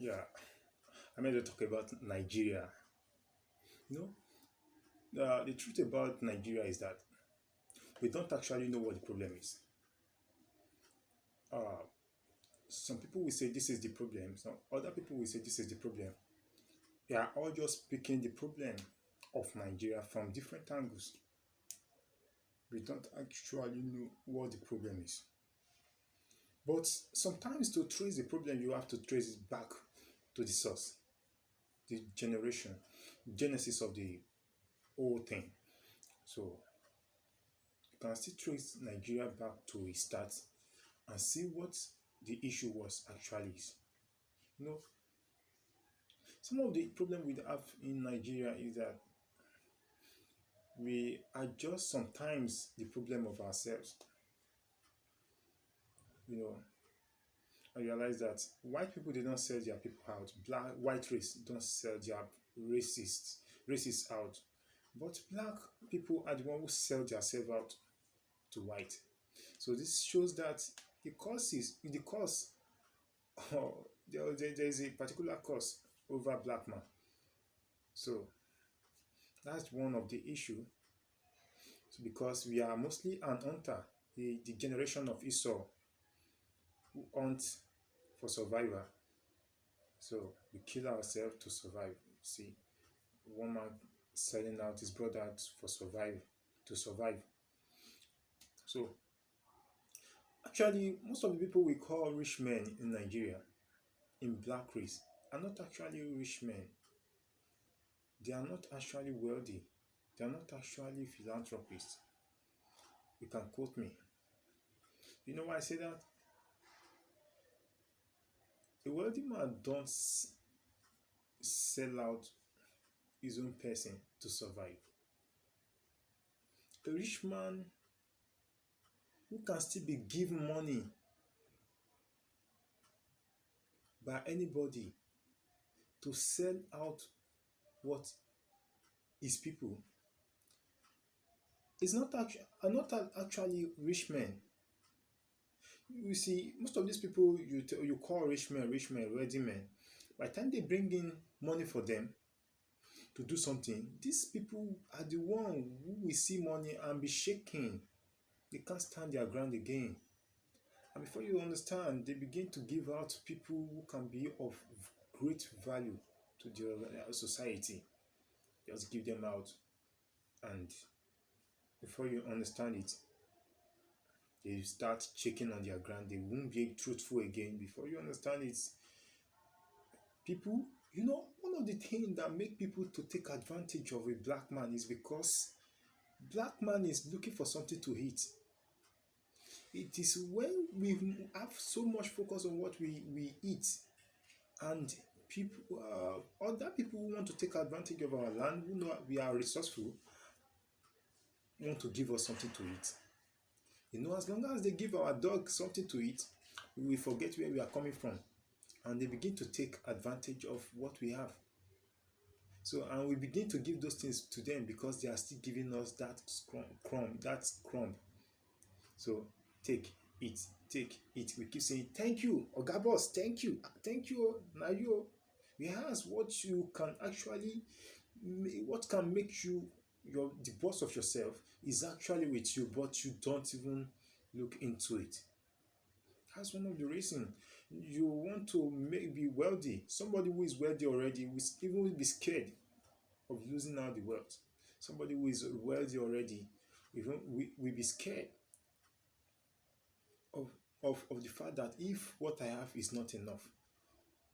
Yeah, I'm going to talk about Nigeria. You the truth about Nigeria is that we don't actually know what the problem is. Uh, some people will say this is the problem. Some other people will say this is the problem. They are all just picking the problem of Nigeria from different angles. We don't actually know what the problem is. But sometimes to trace the problem, you have to trace it back to the source, the generation, genesis of the whole thing. So you can still trace Nigeria back to its start and see what the issue was actually is. You know, some of the problem we have in Nigeria is that we are just sometimes the problem of ourselves. You know, I realize that white people they don't sell their people out. Black white race don't sell their racists out. But black people are the one who sell themselves out to white. So this shows that the cause there is a particular cause over black man. So that's one of the issue. So because we are mostly an hunter, the generation of Esau who hunt for survival. So we kill ourselves to survive. See, one man selling out his brother for survive to survive. So actually, most of the people we call rich men in Nigeria, in black race, are not actually rich men. They are not actually wealthy. They are not actually philanthropists. You can quote me. You know why I say that? A wealthy man don't sell out his own person to survive. A rich man who can still be given money by anybody to sell out what his people is not actually are not actually rich men. You see, most of these people you call rich men, wealthy men. By the time they bring in money for them to do something, these people are the one who will see money and be shaking. They can't stand their ground again. And before you understand, they begin to give out to people who can be of great value to the society. Just give them out, and before you understand it, they start checking on their ground. They won't be truthful again. Before you understand it, people, one of the things that make people to take advantage of a black man is because black man is looking for something to eat. It is when we have so much focus on what we eat, and people other people who want to take advantage of our land, who know we are resourceful, want to give us something to eat. As long as they give our dog something to eat, we will forget where we are coming from, and they begin to take advantage of what we have. So, and we begin to give those things to them because they are still giving us that crumb. So, take it, take it. We keep saying, thank you, Oga Boss, thank you, thank you, now you. Whereas what can make you the boss of yourself is actually with you, but you don't even look into it. That's one of the reasons you want to be wealthy. Somebody who is wealthy already will even be scared of losing out the wealth. Somebody who is wealthy already even will be scared of, of the fact that if what I have is not enough,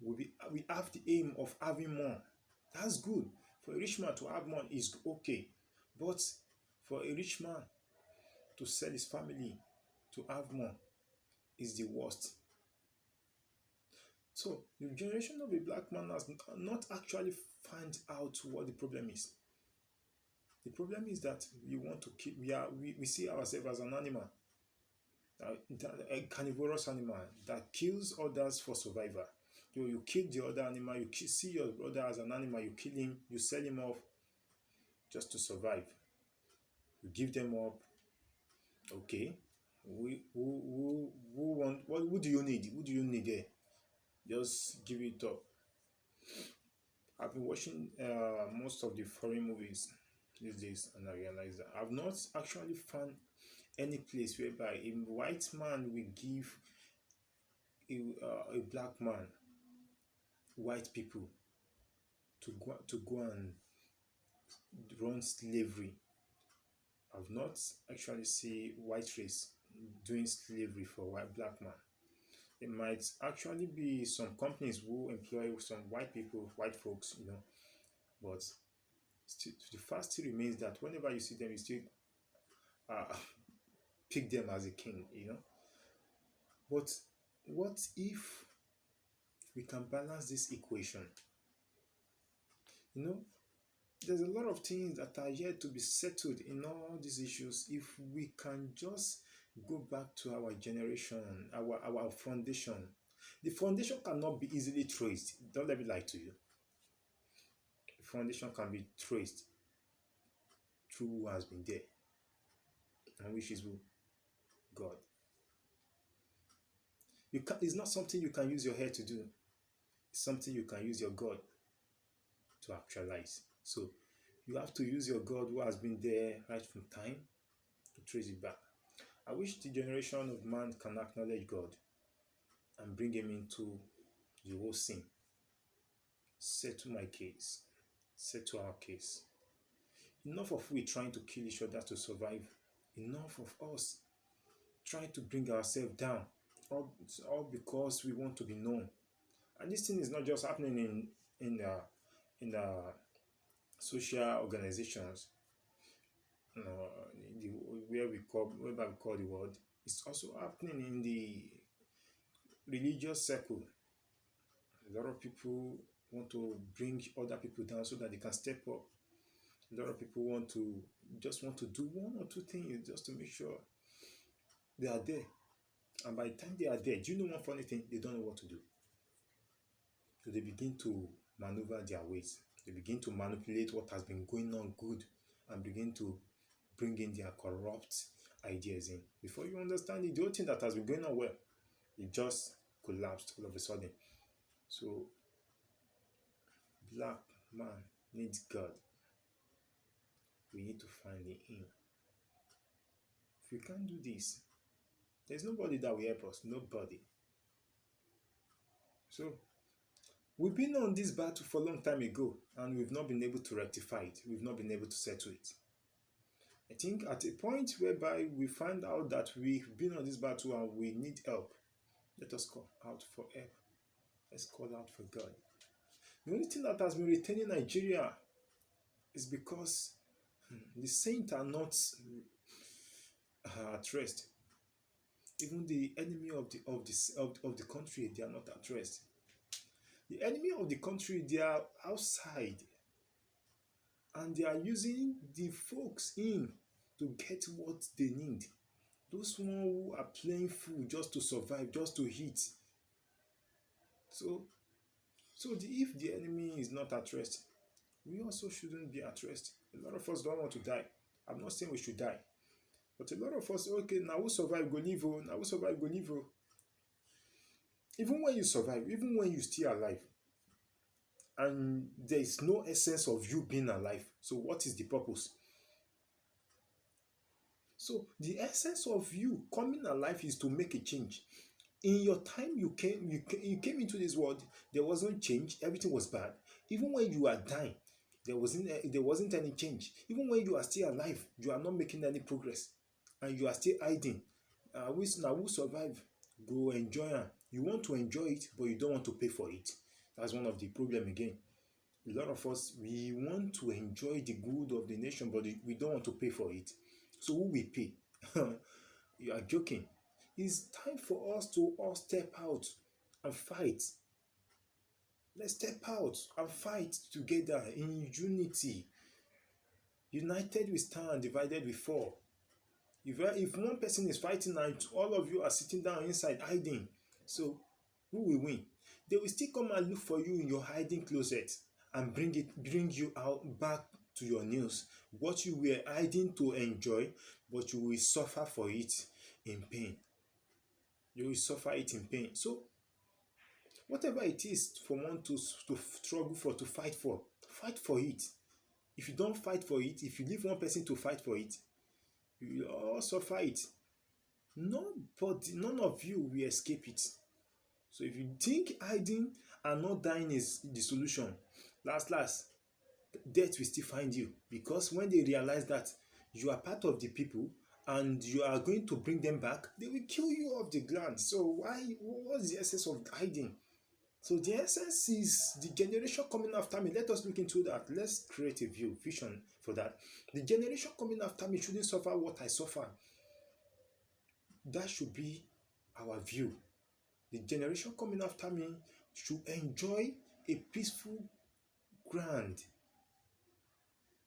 we have the aim of having more. That's good. For a rich man to have more is okay. But for a rich man to sell his family to have more is the worst. So the generation of a black man has not actually find out what the problem is. The problem is that we want to keep we see ourselves as an animal, a carnivorous animal that kills others for survival. You kill the other animal, see your brother as an animal, you kill him, you sell him off just to survive. You give them up. Okay, who want what? Who do you need? Who do you need there? Just give it up. I've been watching most of the foreign movies these days, and I realize that I've not actually found any place whereby a white man will give a black man, white people, to go and run slavery. I've not actually see white race doing slavery for white black man. It might actually be some companies who employ some white people, white folks, but still, the fact still remains that whenever you see them, you still uh, pick them as a king. But what if we can balance this equation? You know, there's a lot of things that are yet to be settled in all these issues if we can just go back to our generation, our foundation. The foundation cannot be easily traced. Don't let me lie to you. The foundation can be traced through who has been there, and which is who? God. It's not something you can use your head to do. It's something you can use your God to actualize. So you have to use your God who has been there right from time to trace it back. I wish the generation of man can acknowledge God and bring him into the whole scene. Settle my case. Settle our case. Enough of we trying to kill each other to survive. Enough of us trying to bring ourselves down. All because we want to be known. And this thing is not just happening in social organizations, the, where we call the world. It's also happening in the religious circle. A lot of people want to bring other people down so that they can step up. A lot of people want to do one or two things just to make sure they are there. And by the time they are there, do you know one funny thing? They don't know what to do. So they begin to maneuver their ways. They begin to manipulate what has been going on good and begin to bring in their corrupt ideas in. Before you understand it, the whole thing that has been going on well, it just collapsed all of a sudden. So black man needs God. We need to find in him. If we can't do this, there's nobody that will help us. Nobody. So we've been on this battle for a long time ago, and we've not been able to rectify it. We've not been able to settle it. I think at a point whereby we find out that we've been on this battle and we need help, let us call out for help. Let's call out for God. The only thing that has been retaining Nigeria is because the saints are not at rest. Even the enemy of the country, they are not at rest. The enemy of the country, they are outside, and they are using the folks in to get what they need. Those one who are playing fool just to survive, just to eat. If the enemy is not at rest, we also shouldn't be at rest. A lot of us don't want to die. I'm not saying we should die, but a lot of us, okay, now we survive, go live, now we survive, go live. Even when you survive, even when you still alive, and there is no essence of you being alive, so what is the purpose? So the essence of you coming alive is to make a change. In your time you came into this world, there wasn't change, everything was bad. Even when you are dying, there wasn't any change. Even when you are still alive, you are not making any progress, and you are still hiding. Now who survive? Go enjoy am. You want to enjoy it, but you don't want to pay for it. That's one of the problem again. A lot of us, we want to enjoy the good of the nation, but we don't want to pay for it. So who will pay? You are joking. It's time for us to all step out and fight. Let's step out and fight together in unity. United we stand, divided we fall. If one person is fighting and all of you are sitting down inside hiding, so who will win? They will still come and look for you in your hiding closet and bring you out back to your news. What you were hiding to enjoy, but you will suffer for it in pain. You will suffer it in pain. So Whatever it is for one to struggle for, to fight for it. If you don't fight for it, if you leave one person to fight for it, you will all suffer it. None of you will escape it. So if you think hiding and not dying is the solution, last, death will still find you, because when they realize that you are part of the people and you are going to bring them back, they will kill you off the ground. So what's the essence of hiding? So the essence is the generation coming after me. Let us look into that. Let's create a vision for that. The generation coming after me shouldn't suffer what I suffer. That should be our view. The generation coming after me should enjoy a peaceful ground.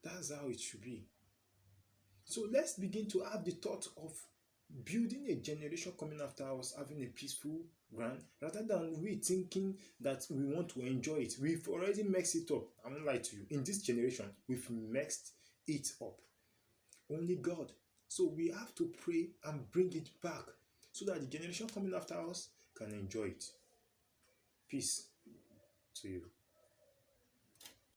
That's how it should be. So let's begin to have the thought of building a generation coming after us having a peaceful ground, rather than we thinking that we want to enjoy it. We've already mixed it up. I won't lie to you. In this generation, we've mixed it up. Only God. So we have to pray and bring it back so that the generation coming after us can enjoy it. Peace to you.